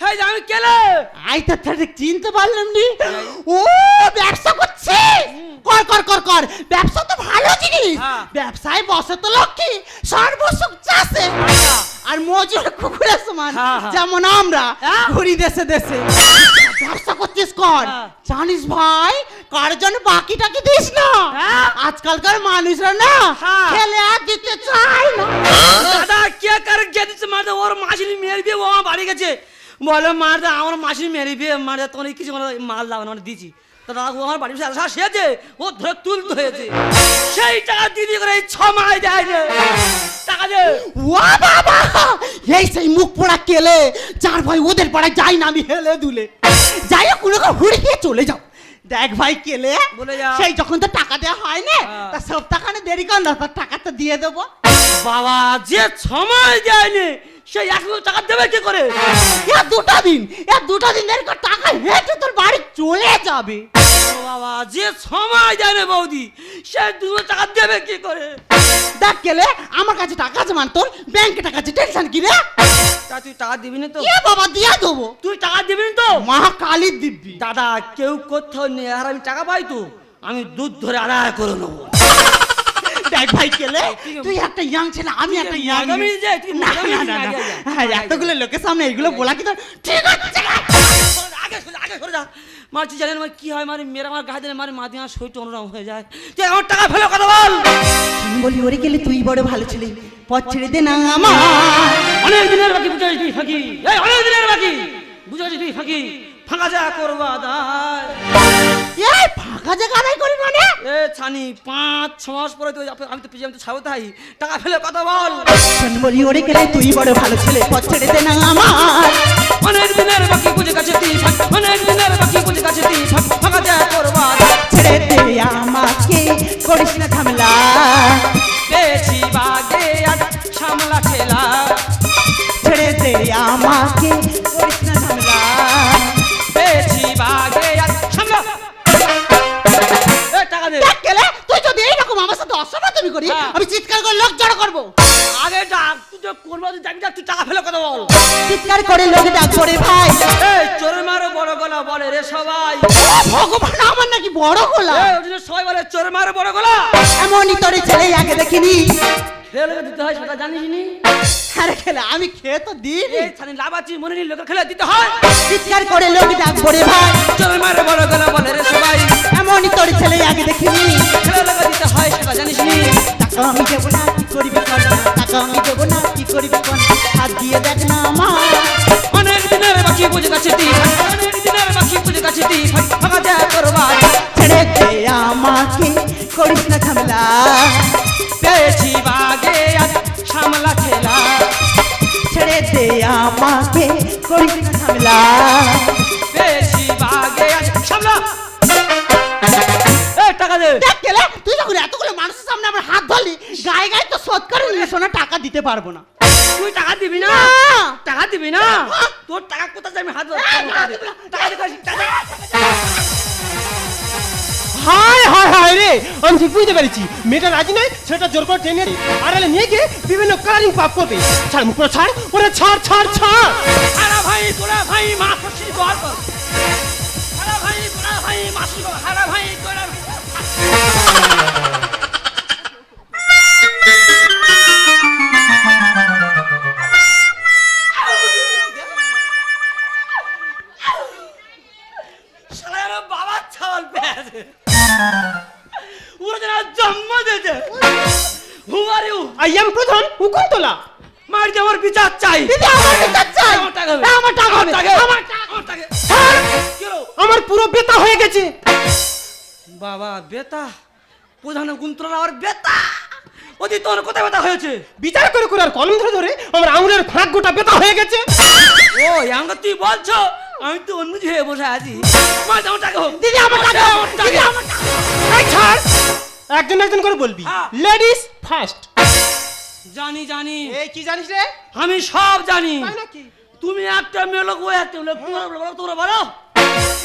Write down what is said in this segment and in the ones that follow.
হ্যাঁ আমি কেলে আই তো তাহলে চিনতে পারলাম নি। ও ব্যবসা করছে, কর কর কর কর, ব্যবসা তো ভালো জিনিস। হ্যাঁ। ব্যবসায় বসে তো লক্ষ্মী, সর্বসুখ চাষে আর মজুর কুকুরের সমান। হ্যাঁ, হ্যাঁ। যেমন আমরা হ্যাঁ। ঘুরি দেশে দেশে। ব্যবসা করছিস কর, হ্যাঁ। জানিস ভাই কার জন্য বাকি টাকি দিস না। হ্যাঁ। আজকালকার মানুষরা না হ্যাঁ। খেলে আর দিতে চায় না। দাদা কে কারে গেছে মারতে, ওর মাসি মেরে বিয়ে ও আমার বাড়ি গেছে, বলে মারতে আমার মাসি মেরে বিয়ে মারতে, তোমার কিছু মাল দাও মানে দিছি। দাদা ও আমার বাড়ি সেছে, ও ধরে তুলতে হয়েছে, সেই টাকা দিদি করে 6 মাস দেয় না। টাকা দে। ওয়া বাবা, এই সেই মুখ পোড়া কেলে যার ভাই ওদের পাড়ায় যাই না আমি হেলে দুলে যাই কোনো হুড়ি দিয়ে চলে যাও। দেখ ভাই কেলে, বলে যাও। সেই যখন তো টাকা দেওয়া হয় না, হ্যাঁ। তা সপ্তাহখানে দেরি কর না, তার টাকা তো দিয়ে দেবো। বাবা যে 6 মাস দেয়নি সেই 100 টাকা দেবে কি করে? এ দুটা দিন দেরি কর, টাকা হেঁটে তোর বাড়ি চলে যাবে। ও বাবা যে 6 মাস দেয় না বৌদি, সে 200 টাকা দেবে কি করে? দেখ কেলে, আমার কাছে টাকা আছে মানে তোর ব্যাংকে টাকা আছে, টেনশন কি রে? তা তুই টাকা দিবি না তো? এ বাবা দিয়ে দেবো, তুই টাকা দিবি না তো? মা কালীর দিব্যি। দাদা কেউ কোথাও নেই, আর আমি টাকা পাই তো আমি দুধ ধরে আড়াই করে নেবো। দেখ ভাই কেলে, ঠিক আছে। তুই একটা ইয়াং ছেলে, আমি একটা ইয়াং। মাগামি যে, তুই না মাগামি না যে, না, আগে যা। হ্যাঁ, এতগুলো লোকের সামনে এইগুলো বলা কি তোর ঠিক আছে? আগে সরে যা। মারছি জানেন আমার কি হয়, মারি মেয়েরা আমার গায়ে দিলে মারি মা দিয়ে আমার শরীরটা অন্যরকম হয়ে যায়। তুই আমার টাকা ফেলে কথা বল। আমি বলি ওরে গেলে তুই বড় ভালো ছেলে, পথ ছেড়ে দে না আমার। অনেক দিনের বাকি বুঝাই তুই ফাঁকি, এই অনেক দিনের বাকি বুঝাই তুই ফাঁকি, ফাঁকা যা করবা দায়। এই ফাঁকা জায়গা আদায় করি মানে? এ ছানি 5-6 মাস পরে তুই আমি তো পিছিয়ে আমি তো ছাড়ো তাই টাকা ফেলে কথা বল। আমি বলি ওরে গেলে তুই বড় ভালো ছেলে, পথ ছেড়ে দে না আমার। অনেক দিনের বাকি বুঝে কাছে তুই ফাঁকি, অনেক দিনের বাকি বুঝে কাছে তুই ফাঁকি, ফাঁকা যা করবা দায়। ছেড়ে দে আমাকে, করিস না ঝামেলা। পেয়েছি বাগে আজ সামলা ঠেলা, ছেড়ে দে আমাকে, করিস না ঝামেলা। পেয়েছি বাগে আজ সামলা। এ টাকা দে। দেখ গেলে, তুই যদি এইরকম আমার সাথে অসমাতমি করি, হ্যাঁ। আমি চিৎকার করে লোক জড়ো করবো। আগে ডাক, তুই তো করবো তুই যাবি, তুই টাকা ফেলে কথা বল। চিৎকার করে লোক ডাক করে ভাই। এই চোর মারো বড় গলা বলে রে সবাই। ও ভগবান, আমার নাকি বড় গোলা। এই ওই জন্য সবাই বলে চোর মারো বড় গলা। এমনই তোর ছেলে আগে দেখিনি। খেলে দিতে হয় সেটা জানিস নি? আরে খেলে আমি খেয়ে তো দিইনি। এই ছানি লাভাচ্ছি মনে নি লোকের খেলে দিতে হয়। চিৎকার করে লোক ডাক করে ভাই। চোর মারো বড় গলা বলে রে সবাই। এমনই তোর ছেলে আগে দেখিনি। খেলে লোকে দিতে হয় সেটা জানিস নি? টাকা আমি দেবো না, কি করবি কর। টাকা আমি দেবো না, কি করবি কর। হাত দিয়ে দেখ না আমার। অনেক দিনের বাকি বুঝে গেছে তুই ফাঁকি, অনেক দিনের বাকি বুঝে গেছে তুই ফাঁকি, ফাঁকা যা করবা। ছেড়ে দে আমাকে, করিস না ঝামেলা। পেয়েছি বাগে আজ সামলা ঠেলা, ছেড়ে দে আমাকে, করিস না ঝামেলা। পেয়েছি বাগে আজ সামলা। এই টাকা দে। দেখ গেলে, তুই যখন এতগুলো মানুষের সামনে আমার হাত ধরলি, গায়ে গায়ে তো শোধ করে নিলে সোনা টাকা দিতে পারবো না। তুই টাকা দিবি না? না। টাকা দিবি না? তোর টাকা কোথা যাবে হাত ধরে? টাকা দে, টাকা দে। হায় হায় হায় রে, আমি ঠিক বুঝতে পেরেছি মেয়েটা রাজি নয়, সেটা জোর করে টেনে আড়ালে নিয়ে গিয়ে বিভিন্ন কালারিং পাপ করবে। ছাড় মুখ ছাড়, ওরা ছাড় ছাড় ছাড়। হারা ভাই তোরা ভাই মা খুশি গল কর। হারা ভাই তোরা ভাই মাসি গো, হারা ভাই তোরা। শালার বাবা ছাল পেয়েছে, ওরা যেন জন্ম দিয়েছে। Who are you? I am প্রধান হুকুমতলা। মার দিয়ে আমার বিচার চাই। দিদি আমার বিচার চাই। আমার টাকা হবে। আমার টাকা হবে। আমার টাকা, আমার টাকা। কি হলো? আমার পুরো বেতা হয়ে গেছে। বাবা বেতা, প্রধান গুন্তরা আর বেতা। ওদি তোর কোথায় বেতা হয়েছে? বিচার করে করে আর কলম ধরে ধরে আমার আঙুলের ফাঁক গোটা বেতা হয়ে গেছে। ও ইয়াঙ্গা তুই বলছো, আমি তো অন্য হয়ে বসে আছি। মা আমার টাকা হোক। দিদি আমার টাকা, আমার টাকা। দিদি আমার টাকা। এই ছাড়, একজন একজন করে বলবি। হ্যাঁ। Ladies first. জানি জানি, এই কি জানিস রে? আমি সব জানি। তাই নাকি? তুমি একটা মেয়ে লোক, ও একটা লোক, তোমরা বলো।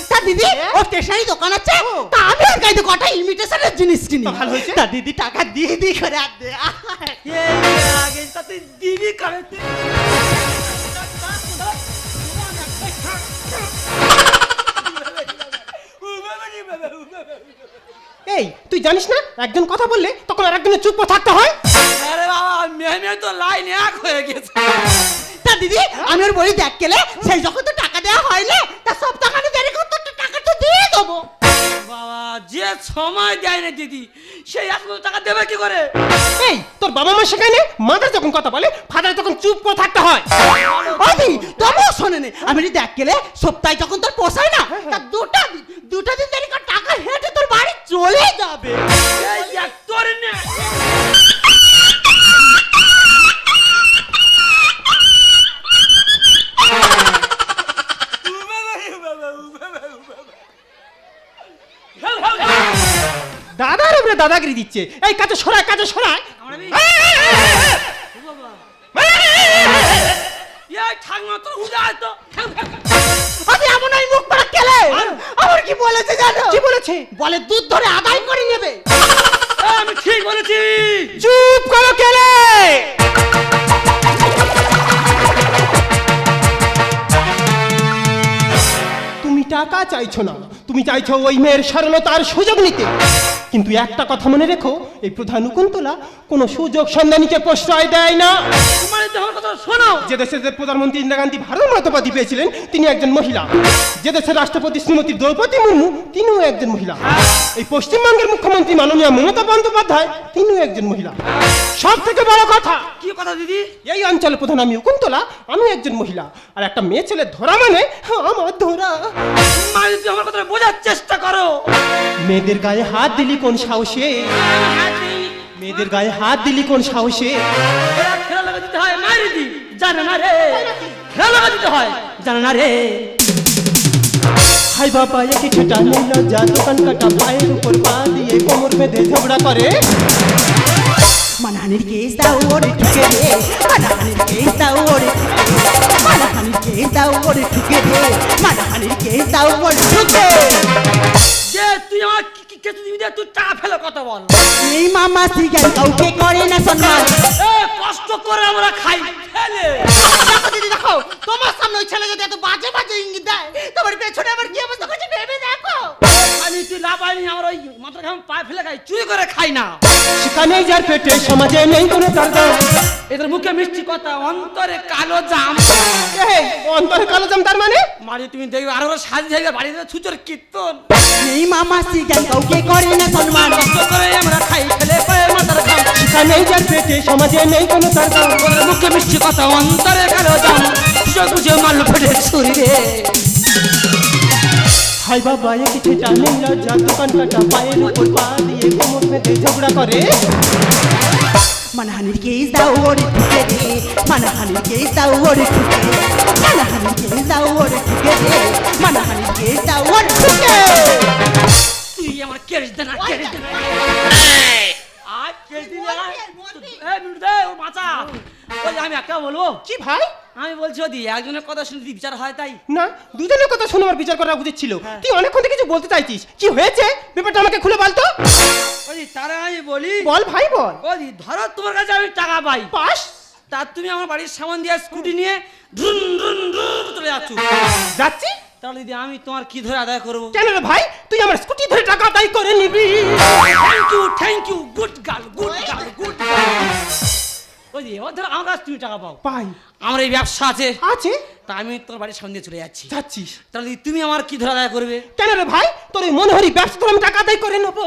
তা দিদি, ও স্টেশনারি দোকান আছে, তা আমি আর গাইতে কটা ইমিটেশনের জিনিস কিনি। তা ভালো হয়েছে। তা দিদি টাকা দিয়ে দি করে আর দে। এই আগে তাতে দিবি করে। তুই জানিস না একজন কথা বললে তখন আর একজনের চুপ করে থাকতে হয়। আরে বাবা মেয়ে তো লাইন এক হয়ে গেছে। তা দিদি আমি ওর বলি দেখ গেলে সেই যখন তো টাকা দেওয়া হয়লে তা সব টাকা নিয়ে দেরি করতে টাকা তো দিয়ে দেবো। বাবা যে সময় দেয় না দিদি সেই এত টাকা দেবে কি করে? এই তোর বাবা মা শেখায় না, মাদার যখন কথা বলে ফাদার তখন চুপ করে থাকতে হয়। ওদি তবুও শোনে নে আমি যদি দেখ গেলে সপ্তাহে যখন তোর পোষায় না তা দুটা দিন দেরি করে টাকা হেঁটে তোর বাড়ি চলে যাবে। এই দেখ তোর না দাদার উপরে দাদাগিরি দিচ্ছে। এই কাছে সরায়, কাছে সরায়। ঠাকমা তোর উঠে আয় তো। আমি এমন এই মুখ পড়া কেলে আমার কি বলেছে জানো? কি বলেছে? বলে দুধ ধরে আদায় করে নেবে। আমি ঠিক বলেছি। চুপ করো কেলে। তুমি টাকা চাইছো না, তুমি চাইছো ওই মেয়ের সরলতার সুযোগ নিতে। কিন্তু একটা কথা মনে রেখো, এই প্রধান উকুন্তলা কোনো সুযোগ সন্ধানীকে প্রশ্রয় দেয় না। তোমার আমার কথা শোনো। যে দেশের যে প্রধানমন্ত্রী ইন্দিরা গান্ধী ভারত মাতাবাদী পেয়েছিলেন তিনি একজন মহিলা। যে দেশের রাষ্ট্রপতি শ্রীমতী দ্রৌপদী মুর্মু তিনিও একজন মহিলা। এই পশ্চিমবঙ্গের মুখ্যমন্ত্রী মাননীয় মমতা বন্দ্যোপাধ্যায় তিনিও একজন মহিলা। সব থেকে বড় কথা, কি কথা দিদি? এই অঞ্চলের প্রধান আমি উকুন্তলা, আমি একজন মহিলা। আর একটা মেয়ে ছেলে ধরা মানে আমার ধরা। মানে তুই আমার কথা বোঝার চেষ্টা করো। মেয়েদের গায়ে হাত দিলি কোন সাহসে? মেয়েদের গায়ে হাত দিলি কোন সাহসে? খেলা লাগা দিতে হয় মারি দি জানে না রে। খেলা লাগা দিতে হয় জানে না রে। হাই বাবা এ কিছুটা নেই লজ্জা, দোকান কাটা পায়ের উপর পা দিয়ে কোমর বেঁধে ঝগড়া করে। মানহানির কেস দাও ওরে ঠুকে রে, মানহানির কেস দাও ওরে মানহানির কেস দাও ওরে ঠুকে রে, মানহানির কেস দাও ওরে ঠুকে। যে তুই আমার কিছু দিবি তুই টাকা ফেলে কথা বল। এই মামা সিগার কাউকে করে না সম্মান। এ কষ্ট করে আমরা খাই ফেলে। দেখো দিদি দেখো তোমার সামনে ওই ছেলে যদি এত বাজে বাজে ইঙ্গিত দেয় তোমার পেছনে আবার কি অবস্থা করছে ভেবে দেখো। আমি তুই লাভ হয়নি আমার ওই মাথা ঘাম পায়ে ফেলে খাই, চুরি করে খাই না। সেখানে যার পেটে সমাজে নেই কোনো দরদাম। এদের মুখে মিষ্টি কথা অন্তরে কালো জাম। এই অন্তরে কালো জাম তার মানে? মারি তুমি দেখবে আরো সাজি জায়গা বাড়ি দেবে ছুচোর কীর্তন। এই মামা সিগার কাউকে করে না সম্মান। কষ্ট করে আমরা খাই ফেলে পায়ে মাথার ঘাম। সেখানে যার পেটে সমাজে নেই কোনো দরদাম। ওদের মুখে মিষ্টি কথা অন্তরে কালো জাম। সুযোগ বুঝে মাল ফেটে ছুরি রে। হাই বাবা এ কিছুটা নেই লজ্জা, দোকান কাটা পায়ের উপর পা দিয়ে কোমর বেঁধে ঝগড়া করে। মানহানির কেস দাও ওরে ঠুকে রে, মানহানির কেস দাও ওরে ঠুকে, মানহানির কেস দাও ওরে ঠুকে রে, মানহানির কেস দাও ওরে ঠুকে। তুই আমার কেড়ে দে না, কেড়ে দে না। আর কেড়ে দে না। এই মিনিট দে ও মাচা। ওই আমি একটা বলবো। কি ভাই? আমি বলছি ওদি একজনের কথা শুনে যদি বিচার হয় তাই। না, দুজনের কথা শুনে আমার বিচার করা উচিত ছিল। তুই অনেকক্ষণ থেকে কিছু বলতে চাইছিস, কি হয়েছে ব্যাপারটা আমাকে খুলে বল তো। ওই তারা আমি বলি বল ভাই বল। ওদি ধরো তোমার কাছে আমি টাকা পাই, পাস তা তুমি আমার বাড়ির সামান দিয়ে স্কুটি নিয়ে ধুন ধুন ধুন চলে যাচ্ছ, যাচ্ছি। তাহলে দিদি আমি তোমার কি ধরে আদায় করবো? কেন রে ভাই, তুই আমার স্কুটি ধরে টাকা আদায় করে নিবি? Thank you good girl, good girl, good girl. ওই যে এবার ধরো আমার কাছে তুমি টাকা পাও, পাই আমার এই ব্যবসা আছে, আছে, তা আমি তোমার বাড়ির সামনে দিয়ে চলে যাচ্ছি, যাচ্ছিস। তাহলে দিদি তুমি আমার কি ধরে আদায় করবে? কেন রে ভাই, তোর ওই মনোহরি ব্যবসা ধরে আমি টাকা আদায় করে নেবো।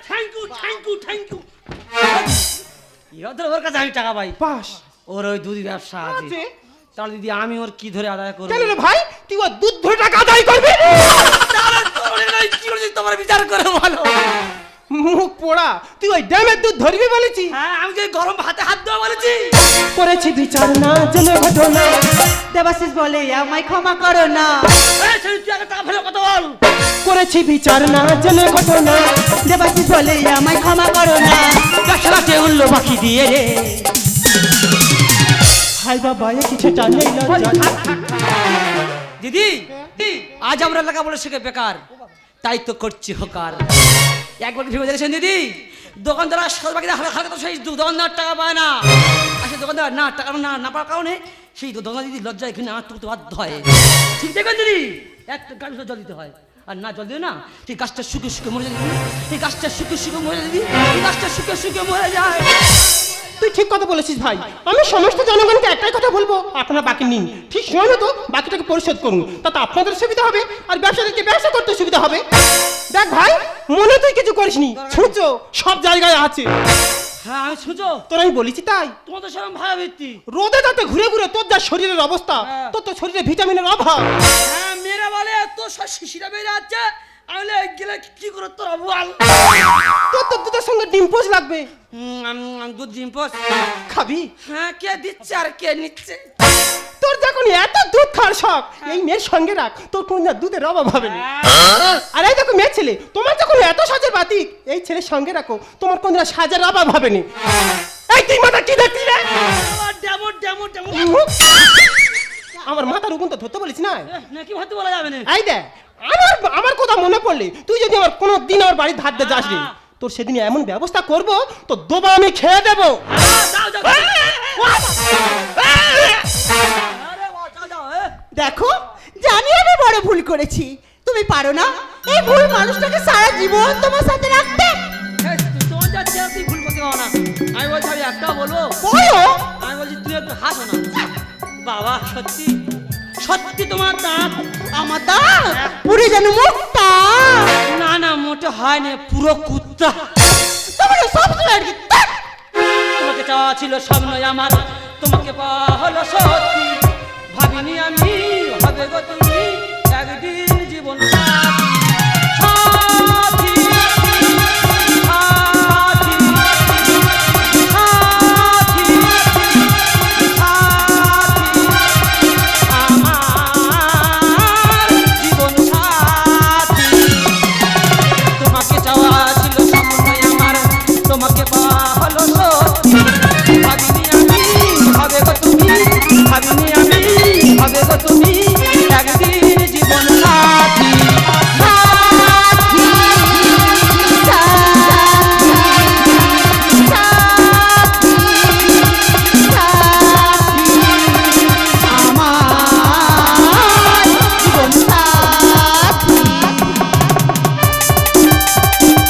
Thank you thank you thank you. এবার ধরো ওর কাছে আমি টাকা পাই, পাস ওর ওই দুধ ব্যবসা আছে, আছে। তাহলে দিদি আমি ওর কি ধরে আদায় করবো? কেন রে ভাই, তুই ওর দুধ ধরে টাকা আদায় করবি? তাহলে কি করছিস তোমার বিচার করে বলো। মুখ পোড়া, তুই ওই ড্যামের দুধ ধরবি বলেছি? হ্যাঁ আমি কি গরম ভাতে হাত দেওয়া বলেছি? করেছি বিচার না জেনে ঘটনা। দেবাশিস বলে আমায় ক্ষমা করো না। এই ছেলে তুই আগে টাকা ফেলে কথা বল। করেছি বিচার না জেনে ঘটনা। দেবাশিস বলে আমায় ক্ষমা করো না। খেলাতে উঠলো বাকি দিয়ে রে। হাই বাবা এ কিছুটা নেই লজ্জা। দিদি আজ আমরা লেখাপড়া শিখে বেকার, তাই তো করছি হোকার। একবার ভেবে দেখেছেন দিদি, দোকানদার সর্বাগিরা হালকা তো সেই দোকানদার টাকা পায় না, আর সেই দোকানদার না টাকা না পাওয়ার কারণে সেই দোকানদার দিদি লজ্জায় এখানে আত্মহত্যা বাধ্য হয়। ঠিক দেখবেন দিদি, একটা গাড়ি জল দিতে হয়, আর না জল দিও না এই গাছটা শুকে শুকে মরে যাবি, এই গাছটা শুকে শুকে মরে যাবি, এই গাছটা শুকে শুকে মরে যায়। তুই ঠিক কথা বলেছিস ভাই। আমি সমস্ত জনগণকে একটাই কথা বলবো, আপনারা বাকি নিন, ঠিক সময় মতো বাকিটাকে পরিশোধ করুন, তাতে আপনাদের সুবিধা হবে আর ব্যবসাদারকে ব্যবসা করতে সুবিধা হবে। দেখ ভাই, মনে তুই কিছু করিসনি, সূর্য সব জায়গায় আছে। হ্যাঁ আমি সুজো, তোর আমি বলেছি তাই। তোমার তো সেরকম ভাড়া ভিত্তি। রোদে তাতে ঘুরে ঘুরে তোর যা শরীরের অবস্থা, হ্যাঁ। তোর তো শরীরে ভিটামিনের অভাব। হ্যাঁ মেয়েরা বলে তোর সব শিশিরা বেরিয়ে যাচ্ছে, আমি বলি, গেলে কি করে তোরা বল। তোর তো দুধের সঙ্গে ডিম পোচ লাগবে, দুধ ডিম পোস। খাবি? হ্যাঁ কে দিচ্ছে আর কে নিচ্ছে? তোর যখন এত দুধ খাওয়ার শখ, এই মেয়ের সঙ্গে রাখ, তোর কোন না দুধের অভাব হবে না। আর এই দেখো মেয়ে ছেলে, তোমার যখন এত সাজের বাতিক, এই ছেলের সঙ্গে রাখো, তোমার কোন না সাজের অভাব হবে না। এই তুই মাথা কি দেখছিস রে? ডেমো ডেমো ডেমো আমার মাথার উকুন তো ধরতে বলিস না। নাকি ভাতে বলা যাবে না। এই দেখ, আমার কথা মনে পড়লে তুই যদি আমার কোনো দিন আমার বাড়ির ধার দিয়ে যাস রে, তোর সেদিন এমন ব্যবস্থা করব, তো দোবা আমি খেয়ে দেবো। যাও যাও দেখো, জানি আমি বড় ভুল করেছি, তুমি পারো না এই ভুল মানুষটাকে সারা জীবন তোমার সাথে রাখতে। তোমার যাচ্ছে তুই ভুল করতে পারো না। আমি বলছি আমি একটা বলবো, বলো। আমি বলছি তুই একটু হাসো না। বাবা সত্যি সত্যি তোমার দাঁত, আমার দাঁত পুরো যেন মুখটা। না না মোটে হয় না, পুরো কুত্তা। তোমার সব সময় আর কি ধ্যাৎ। তোমাকে চাওয়া ছিল স্বপ্নই আমার, তোমাকে পাওয়া হলো সত্যি, ভাবিনি আমি হবে গো তুমি।